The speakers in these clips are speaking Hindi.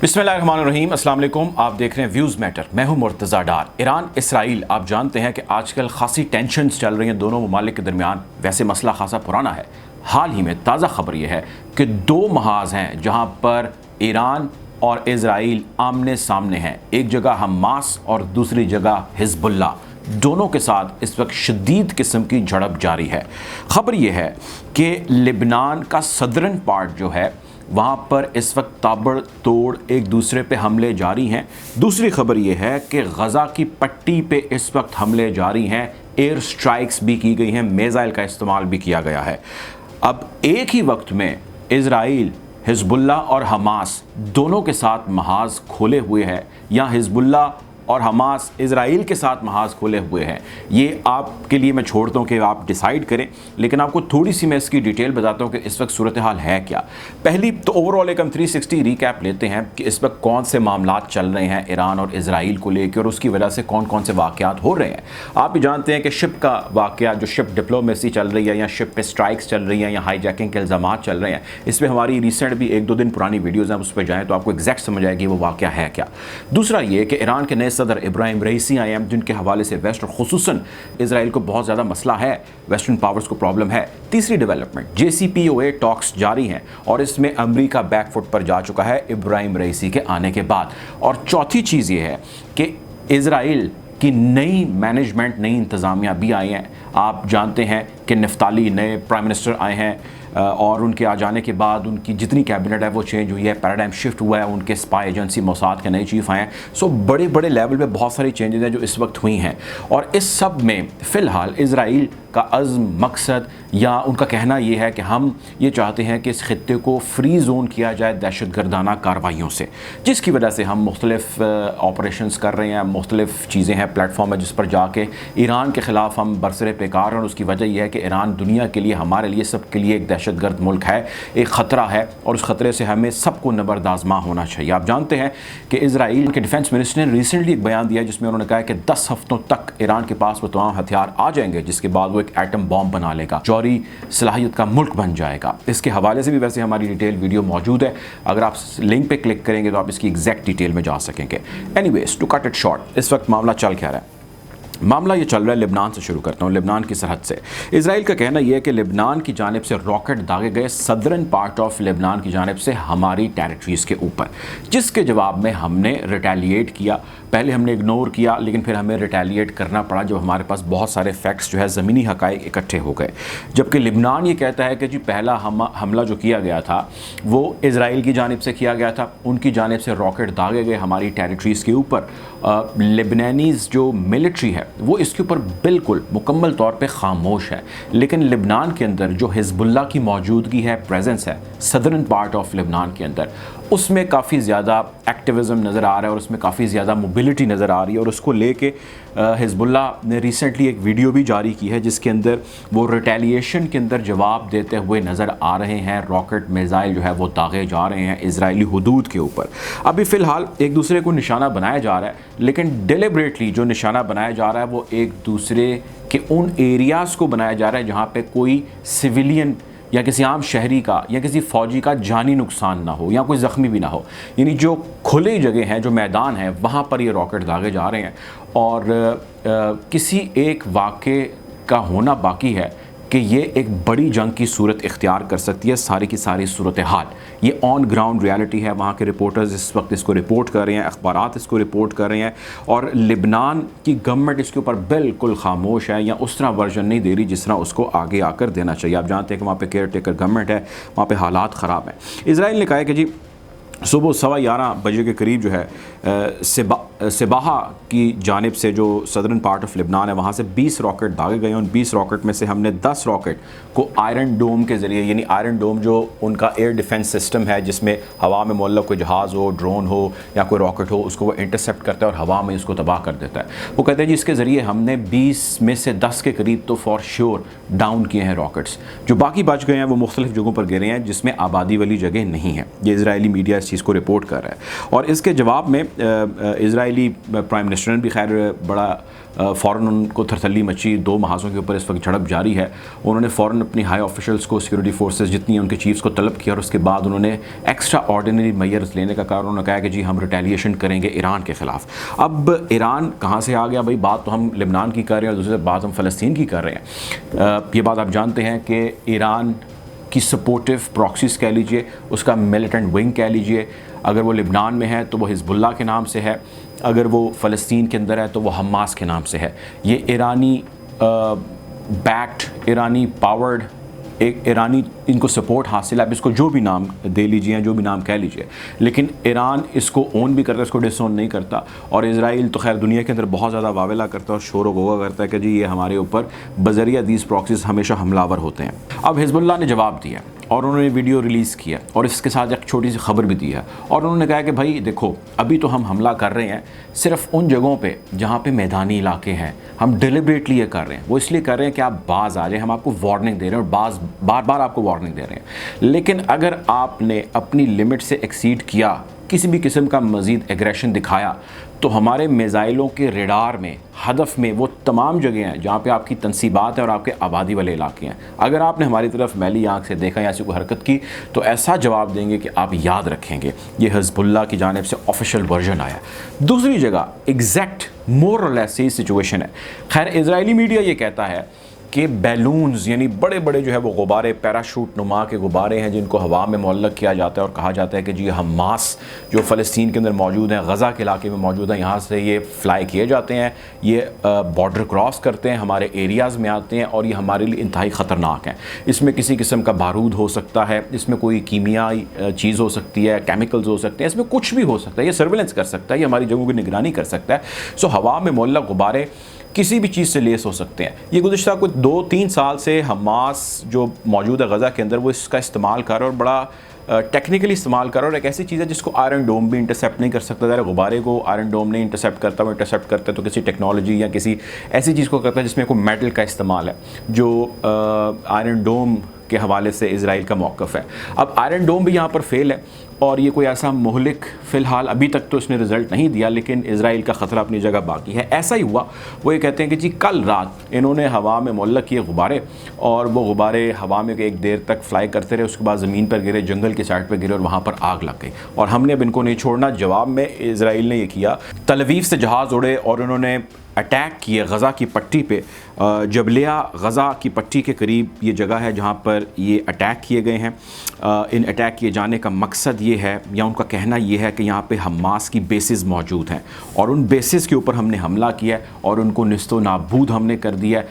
बिस्मिल्लाहिर्रहमानिर्रहीम, अस्सलाम वालेकुम। आप देख रहे हैं व्यूज़ मैटर। मैं हूं मुर्तज़ा डार। ईरान इसराइल, आप जानते हैं कि आजकल खासी टेंशन्स चल रही हैं दोनों ममालिक के दरमियान। वैसे मसला खासा पुराना है। हाल ही में ताज़ा खबर यह है कि दो महाज हैं जहां पर ईरान और इसराइल आमने सामने हैं। एक जगह हमास और दूसरी जगह हिजबुल्लाह, दोनों के साथ इस वक्त शदीद किस्म की झड़प जारी है। खबर यह है कि लिबनान का सदरन पार्ट जो है वहाँ पर इस वक्त ताबड़तोड़ एक दूसरे पे हमले जारी हैं। दूसरी खबर यह है कि गज़ा की पट्टी पे इस वक्त हमले जारी हैं। एयर स्ट्राइक्स भी की गई हैं, मिसाइल का इस्तेमाल भी किया गया है। अब एक ही वक्त में इजराइल, हिजबुल्लाह और हमास दोनों के साथ महाज खोले हुए हैं, या हिजबुल्लाह और हमास इजराइल के साथ महाज खोले हुए हैं। ये आपके लिए मैं छोड़ता हूँ कि आप डिसाइड करें, लेकिन आपको थोड़ी सी मैं इसकी डिटेल बताता हूँ कि इस वक्त सूरत हाल है क्या। पहली तो ओवरऑल एक हम 360 रिकैप लेते हैं कि इस वक्त कौन से मामलात चल रहे हैं ईरान और इजराइल को लेकर, और उसकी वजह से कौन कौन से वाक़यात हो रहे हैं। आप भी जानते हैं कि शिप का वाक़या, जो शिप डिप्लोमेसी चल रही है या शिप पे स्ट्राइक्स चल रही हैं या हाईजैकिंग के इल्ज़ाम चल रहे हैं, इस पर हमारी रिसेंट भी 1-2 दिन पुरानी वीडियोज़ हैं, उस पर जाएँ तो आपको एग्जैक्ट समझ आएगी वो वाक़या है क्या। दूसरा ये कि ईरान के नए सदर इब्राहिम रईसी आए हैं, जिनके हवाले से वेस्ट और खुसूसन इसराइल को बहुत ज़्यादा मसला है, वेस्टर्न पावर्स को प्रॉब्लम है। तीसरी डेवलपमेंट, JCPOA टॉक्स जारी हैं और इसमें अमेरिका बैकफुट पर जा चुका है इब्राहिम रईसी के आने के बाद। और चौथी चीज़ ये है कि इसराइल की नई मैनेजमेंट, नई इंतज़ामिया भी आई हैं। आप जानते हैं कि नफ्ताली नए प्राइम मिनिस्टर आए हैं और उनके आ जाने के बाद उनकी जितनी कैबिनेट है वो चेंज हुई है, पैराडाइम शिफ्ट हुआ है, उनके स्पाई एजेंसी मोसाद के नए चीफ आए हैं। सो बड़े बड़े लेवल पे बहुत सारी चेंजेस हैं जो इस वक्त हुई हैं। और इस सब में फ़िलहाल इसराइल का अज़्म, मकसद या उनका कहना ये है कि हम ये चाहते हैं कि इस खित्ते को फ्री जोन किया जाए दहशतगर्दाना कार्रवाइयों से, जिसकी वजह से हम मुख्तलिफ ऑपरेशंस कर रहे हैं, मुख्तलिफ चीज़ें हैं, प्लेटफॉर्म है जिस पर जाके ईरान के ख़िलाफ़ हम बरसरे पेकार हैं। और उसकी वजह यह है कि ईरान दुनिया के लिए, हमारे लिए, सब के लिए एक दहशतगर्द मुल्क है, एक ख़तरा है, और उस ख़तरे से हमें सबको नबरदाज़मा होना चाहिए। आप जानते हैं कि इसराइल के डिफेंस मिनिस्टर ने रिसेंटली एक बयान दिया जिसमें उन्होंने कहा कि 10 हफ्तों तक ईरान के पास वो तमाम हथियार आ जाएंगे, जिसके बाद एक एटम बॉम्ब बना लेगा, जौहरी सलाहियत का मुल्क बन जाएगा। इसके हवाले से भी वैसे हमारी डिटेल वीडियो मौजूद है, अगर आप लिंक पे क्लिक करेंगे तो आप इसकी एग्जैक्ट डिटेल में जा सकेंगे। Anyways, to cut it short, इस वक्त मामला चल क्या रहा है। मामला ये चल रहा है, लिबनान से शुरू करता हूँ, लिबनान की सरहद से। इसराइल का कहना यह है कि लिबनान की जानिब से रॉकेट दागे गए सदरन पार्ट ऑफ लिबनान की जानिब से हमारी टेरिटरीज़ के ऊपर, जिसके जवाब में हमने रिटेलिएट किया। पहले हमने इग्नोर किया, लेकिन फिर हमें रिटेलिएट करना पड़ा जब हमारे पास बहुत सारे फैक्ट्स जो है, ज़मीनी हक़ाइक़ इकट्ठे हो गए। जबकि लिबनान ये कहता है कि जी पहला हमला जो किया गया था वो इसराइल की जानिब से किया गया था, उनकी जानिब से रॉकेट दागे गए हमारी टेरिटरीज़ के ऊपर। लिबनानीज़ जो मिलिट्री है वो इसके ऊपर बिल्कुल मुकम्मल तौर पे खामोश है। लेकिन लिबनान के अंदर जो हिजबुल्लाह की मौजूदगी है, प्रेजेंस है सदर्न पार्ट ऑफ लिबनान के अंदर, उसमें काफ़ी ज़्यादा एक्टिविज़म नज़र आ रहा है और उसमें काफ़ी ज़्यादा मोबिलिटी नज़र आ रही है। और उसको लेके हिजबुल्लाह ने रिसेंटली एक वीडियो भी जारी की है जिसके अंदर वो रिटेलिएशन के अंदर जवाब देते हुए नज़र आ रहे हैं। रॉकेट मिसाइल जो है वो दागे जा रहे हैं इजरायली हुदूद के ऊपर। अभी फ़िलहाल एक दूसरे को निशाना बनाया जा रहा है, लेकिन डिलिबरेटली जो निशाना बनाया जा रहा है वो एक दूसरे के उन एरियाज़ को बनाया जा रहा है जहाँ पे कोई सिविलियन या किसी आम शहरी का या किसी फ़ौजी का जानी नुकसान ना हो या कोई ज़ख्मी भी ना हो। यानी जो खुली जगह हैं, जो मैदान है, वहाँ पर ये रॉकेट दागे जा रहे हैं। और किसी एक वाक़े का होना बाकी है कि ये एक बड़ी जंग की सूरत इख्तियार कर सकती है। सारी की सारी सूरत हाल ये ऑन ग्राउंड रियलिटी है। वहाँ के रिपोर्टर्स इस वक्त इसको रिपोर्ट कर रहे हैं, अखबारात इसको रिपोर्ट कर रहे हैं, और लिबनान की गवर्नमेंट इसके ऊपर बिल्कुल खामोश है या उस तरह वर्जन नहीं दे रही जिस तरह उसको आगे आकर देना चाहिए। आप जानते हैं कि वहाँ पे केयर टेकर गवर्नमेंट है, वहाँ पे हालात ख़राब हैं। इसराइल ने कहा है कि जी सुबह 11:15 बजे के करीब जो है सिबाहा की जानिब से जो सदर्न पार्ट ऑफ लिबनान है वहाँ से 20 रॉकेट दागे गए। उन 20 रॉकेट में से हमने 10 रॉकेट को आयरन डोम के ज़रिए, यानी आयरन डोम जो उनका एयर डिफेंस सिस्टम है जिसमें हवा में मुअल्लक़ कोई जहाज़ हो, ड्रोन हो या कोई रॉकेट हो, उसको वो इंटरसेप्ट करता है और हवा में उसको तबाह कर देता है। वो कहते हैं जी इसके ज़रिए हमने 20 में से 10 के करीब तो फॉर श्योर डाउन किए हैं रॉकेट्स। जो बाकी बच गए हैं वो मुख्तलिफ जगहों पर गिरे हैं जिसमें आबादी वाली जगह नहीं है। ये इजरायली मीडिया इस चीज़ को रिपोर्ट कर रहा है। और इसके जवाब में इजरायली प्राइम मिनिस्टर ने भी खैर बड़ा फ़ौरन उनको थरथली मची, 2 महाज़ों के ऊपर इस वक्त झड़प जारी है। उन्होंने फ़ौरन अपनी हाई ऑफिशल्स को, सिक्योरिटी फोर्सेस जितनी हैं उनके चीफ्स को तलब किया और उसके बाद उन्होंने एक्स्ट्रा ऑर्डिनरी मेजर्स लेने का कहा। उन्होंने कहा कि जी हम रिटेलिएशन करेंगे ईरान के ख़िलाफ़। अब ईरान कहाँ से आ गया भाई? बात तो हम लेबनान की कर रहे हैं और दूसरी बात हम फ़लस्तीन की कर रहे हैं। ये बात आप जानते हैं कि ईरान की सपोर्टिव प्रॉक्सीज कह लीजिए, उसका मिलिटेंट विंग कह लीजिए, अगर वो लेबनान में है तो वो हिज़्बुल्लाह के नाम से है, अगर वो फ़लस्तीन के अंदर है तो वो हमास के नाम से है। ये ईरानी बैक्ड, ईरानी पावर्ड, एक ईरानी इनको सपोर्ट हासिल है। अब इसको जो भी नाम दे लीजिए, जो भी नाम कह लीजिए, लेकिन ईरान इसको ओन भी करता है, इसको डिसओन नहीं करता। और इजराइल तो खैर दुनिया के अंदर बहुत ज़्यादा वावेला करता है और शोर गोगा करता है कि जी ये हमारे ऊपर बजरिया दीज प्रॉक्सीज हमेशा हमलावर होते हैं। अब हिज़्बुल्लाह ने जवाब दिया और उन्होंने वीडियो रिलीज़ किया और इसके साथ एक छोटी सी खबर भी दी है और उन्होंने कहा कि भाई देखो, अभी तो हम हमला कर रहे हैं सिर्फ उन जगहों पे जहाँ पे मैदानी इलाके हैं। हम डिलिबरेटली ये कर रहे हैं, वो इसलिए कर रहे हैं कि आप बाज आ जाए, हम आपको वार्निंग दे रहे हैं और बार बार आपको वार्निंग दे रहे हैं। लेकिन अगर आपने अपनी लिमिट से एक्सीड किया, किसी भी किस्म का मज़ीद एग्रेशन दिखाया, तो हमारे मिज़ाइलों के रेडार में, हदफ में वो तमाम जगह हैं जहाँ पे आपकी तनसीबात है और आपके आबादी वाले इलाके हैं। अगर आपने हमारी तरफ मैली आँख से देखा या ऐसी कोई हरकत की तो ऐसा जवाब देंगे कि आप याद रखेंगे। ये हिज़्बुल्लाह की जानिब से ऑफिशियल वर्जन आया। दूसरी जगह एग्जैक्ट मोर और लेस यही सिचुएशन है। खैर इजरायली मीडिया ये कहता है कि बैलून्स यानी बड़े बड़े जो है वो गुब्बारे, पैराशूट नुमा के गुब्बारे हैं जिनको हवा में मुअल्लक किया जाता है और कहा जाता है कि जी हमास जो फ़लस्तीन के अंदर मौजूद हैं, गज़ा के इलाके में मौजूद हैं, यहाँ से ये फ़्लाई किए जाते हैं, ये बॉर्डर क्रॉस करते हैं, हमारे एरियाज़ में आते हैं और ये हमारे लिए इंतहाई ख़तरनाक हैं। इसमें किसी किस्म का बारूद हो सकता है, इसमें कोई कीमियाई चीज़ हो सकती है, केमिकल्स हो सकते हैं, इसमें कुछ भी हो सकता है, ये सर्विलेंस कर सकता है, ये हमारी जगहों की निगरानी कर सकता है। सो हवा में मुअल्लक गुब्बारे किसी भी चीज़ से लेस हो सकते हैं। ये गुज़िश्ता कुछ 2-3 साल से हमास जो मौजूद है गज़ा के अंदर वो इसका इस्तेमाल कर और बड़ा टेक्निकली इस्तेमाल कर और एक ऐसी चीज़ है जिसको आयरन डोम भी इंटरसेप्ट नहीं कर सकता। ज़रा गुब्बारे को आयरन डोम नहीं इंटरसेप्ट करता, वो इंटरसेप्ट करता है तो किसी टेक्नोलॉजी या किसी ऐसी चीज़ को करता है जिसमें कोई मेटल का इस्तेमाल है, जो आयरन डोम के हवाले से इजराइल का मौक़िफ़ है। अब आयरन डोम भी यहाँ पर फेल है और ये कोई ऐसा मुहलिक फ़िलहाल अभी तक तो इसने रिज़ल्ट नहीं दिया, लेकिन इजराइल का ख़तरा अपनी जगह बाकी है। ऐसा ही हुआ, वो ये कहते हैं कि जी कल रात इन्होंने हवा में मुअल्लक किए गुब्बारे और वो गुब्बारे हवा में एक देर तक फ्लाई करते रहे, उसके बाद ज़मीन पर गिरे, जंगल की साइड पर गिरे और वहाँ पर आग लग गई और हमने अब इनको नहीं छोड़ना। जवाब में इजराइल ने ये किया, तल अवीव से जहाज़ उड़े और उन्होंने अटैक किए गज़ा की पट्टी पे। जबलिया गज़ा की पट्टी के करीब ये जगह है जहाँ पर ये अटैक किए गए हैं। इन अटैक किए जाने का मकसद ये है या उनका कहना ये है कि यहाँ पे हमास की बेसिस मौजूद हैं और उन बेसिस के ऊपर हमने हमला किया और उनको निस्तो नाबूद हमने कर दिया,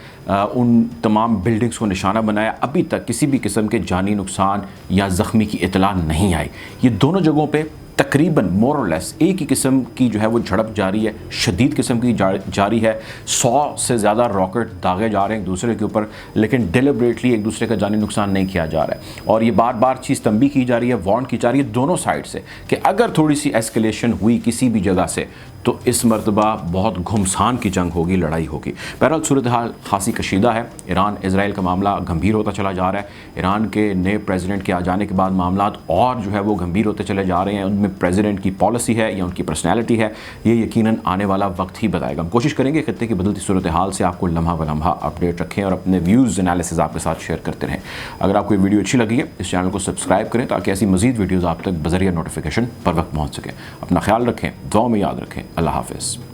उन तमाम बिल्डिंग्स को निशाना बनाया। अभी तक किसी भी किस्म के जानी नुकसान या ज़ख्मी की इतला नहीं आई। ये दोनों जगहों पे तकरीबन मोर और लेस एक ही किस्म की जो है वो झड़प जारी है, शदीद किस्म की जारी है। 100 से ज़्यादा रॉकेट दागे जा रहे हैं एक दूसरे के ऊपर, लेकिन डिलिबरेटली एक दूसरे का जानी नुकसान नहीं किया जा रहा है। और ये बार बार चीज़ तंबी की जा रही है, वार्न की जा रही है दोनों साइड से कि अगर थोड़ी सी एस्केलेशन हुई किसी भी जगह से तो इस मरतबा बहुत घुमसान की जंग होगी, लड़ाई होगी। बहरहाल सूरत हाल खासी कशीदा है। ईरान इसराइल का मामला गंभीर होता चला जा रहा है। ईरान के नए प्रेसिडेंट के आ जाने के बाद मामला और जो है वो गंभीर होते चले जा रहे हैं। उनमें प्रेसिडेंट की पॉलिसी है या उनकी पर्सनैलिटी है, ये यकीनन आने वाला वक्त ही बताएगा। हम कोशिश करेंगे खत्ते की बदलती सूरत हाल से आपको लम्हा ब लम्हा अपडेट रखें और अपने व्यूज़ एनालिसिस आपके साथ शेयर करते रहें। अगर आपको ये वीडियो अच्छी लगी है इस चैनल को सब्सक्राइब करें ताकि ऐसी मज़ीद वीडियोज़ आप तक बज़रिया नोटिफिकेशन पर वक्त पहुँच सकें। अपना ख्याल रखें, दुआ में याद रखें। अल्लाह हाफ़िज़।